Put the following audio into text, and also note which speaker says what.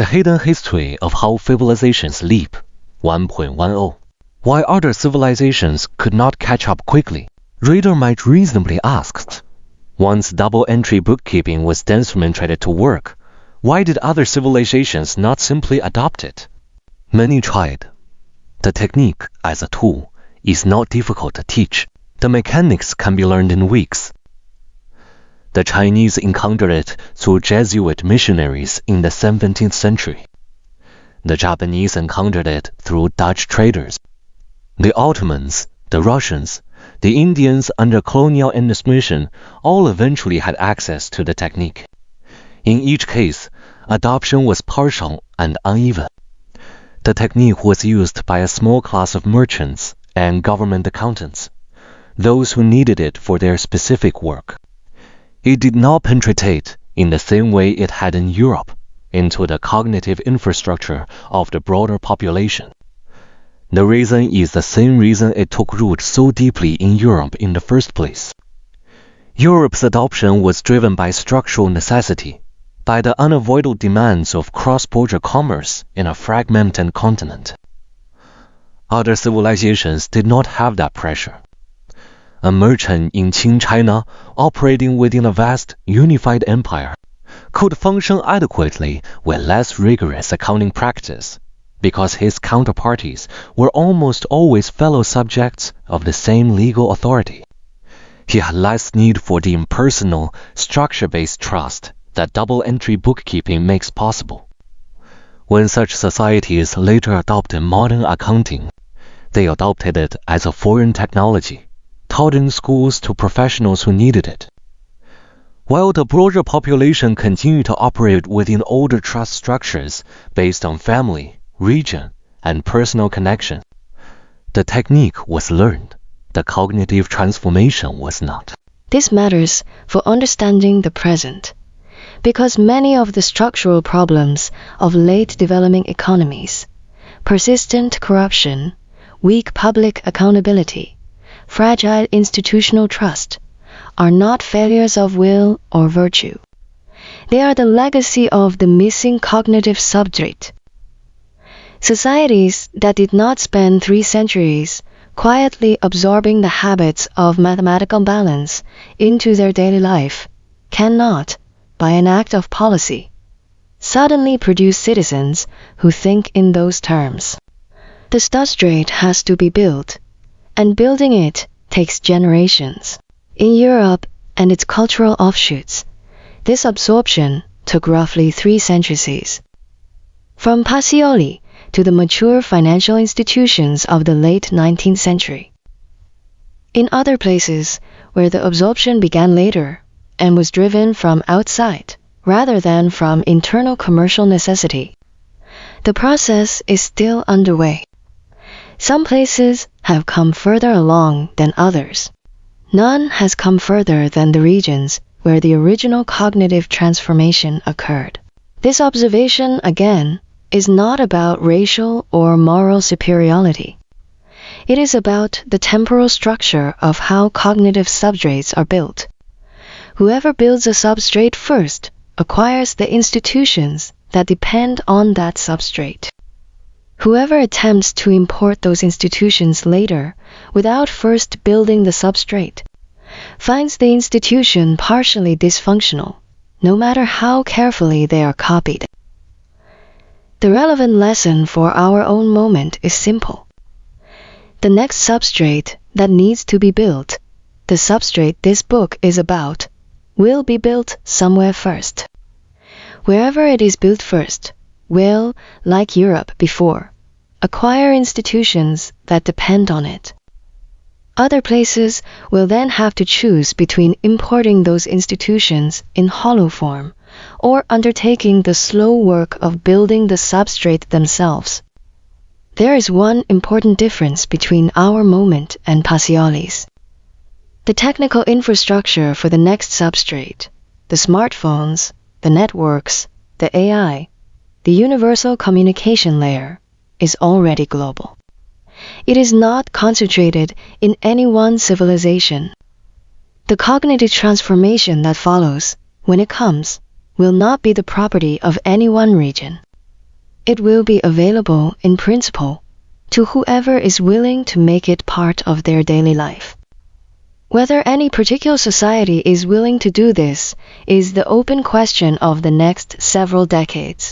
Speaker 1: The Hidden History of How Civilizations Leap 1.10. Why other civilizations could not catch up quickly? Reader might reasonably ask, once double-entry bookkeeping was demonstrated to work, why did other civilizations not simply adopt it? Many tried. The technique, as a tool, is not difficult to teach. The mechanics can be learned in weeks. The Chinese encountered it through Jesuit missionaries in the 17th century. The Japanese encountered it through Dutch traders. The Ottomans, the Russians, the Indians under colonial administration all eventually had access to the technique. In each case, adoption was partial and uneven. The technique was used by a small class of merchants and government accountants, those who needed it for their specific work. It did not penetrate in the same way it had in Europe into the cognitive infrastructure of the broader population. The reason is the same reason it took root so deeply in Europe in the first place. Europe's adoption was driven by structural necessity, by the unavoidable demands of cross-border commerce in a fragmented continent. Other civilizations did not have that pressure. A merchant in Qing China operating within a vast, unified empire could function adequately with less rigorous accounting practice because his counterparties were almost always fellow subjects of the same legal authority. He had less need for the impersonal, structure-based trust that double-entry bookkeeping makes possible. When such societies later adopted modern accounting, they adopted it as a foreign technology, taught in schools to professionals who needed it. While the broader population continued to operate within older trust structures based on family, region, and personal connection, the technique was learned. The cognitive transformation was not.
Speaker 2: This matters for understanding the present, because many of the structural problems of late developing economies, persistent corruption, weak public accountability, fragile institutional trust, are not failures of will or virtue. They are the legacy of the missing cognitive substrate. Societies that did not spend 3 centuries quietly absorbing the habits of mathematical balance into their daily life cannot, by an act of policy, suddenly produce citizens who think in those terms. The substrate has to be built, and building it takes generations. In Europe and its cultural offshoots, this absorption took roughly 3 centuries. From Pacioli to the mature financial institutions of the late 19th century. In other places, where the absorption began later and was driven from outside rather than from internal commercial necessity, the process is still underway. Some places have come further along than others. None has come further than the regions where the original cognitive transformation occurred. This observation, again, is not about racial or moral superiority. It is about the temporal structure of how cognitive substrates are built. Whoever builds a substrate first acquires the institutions that depend on that substrate. Whoever attempts to import those institutions later without first building the substrate finds the institution partially dysfunctional, no matter how carefully they are copied. The relevant lesson for our own moment is simple. The next substrate that needs to be built, the substrate this book is about, will be built somewhere first. Wherever it is built first, will, like Europe before, acquire institutions that depend on it. Other places will then have to choose between importing those institutions in hollow form or undertaking the slow work of building the substrate themselves. There is one important difference between our moment and Pacioli's. The technical infrastructure for the next substrate, the smartphones, the networks, the AI, the universal communication layer, is already global. It is not concentrated in any one civilization. The cognitive transformation that follows, when it comes, will not be the property of any one region. It will be available in principle to whoever is willing to make it part of their daily life. Whether any particular society is willing to do this is the open question of the next several decades.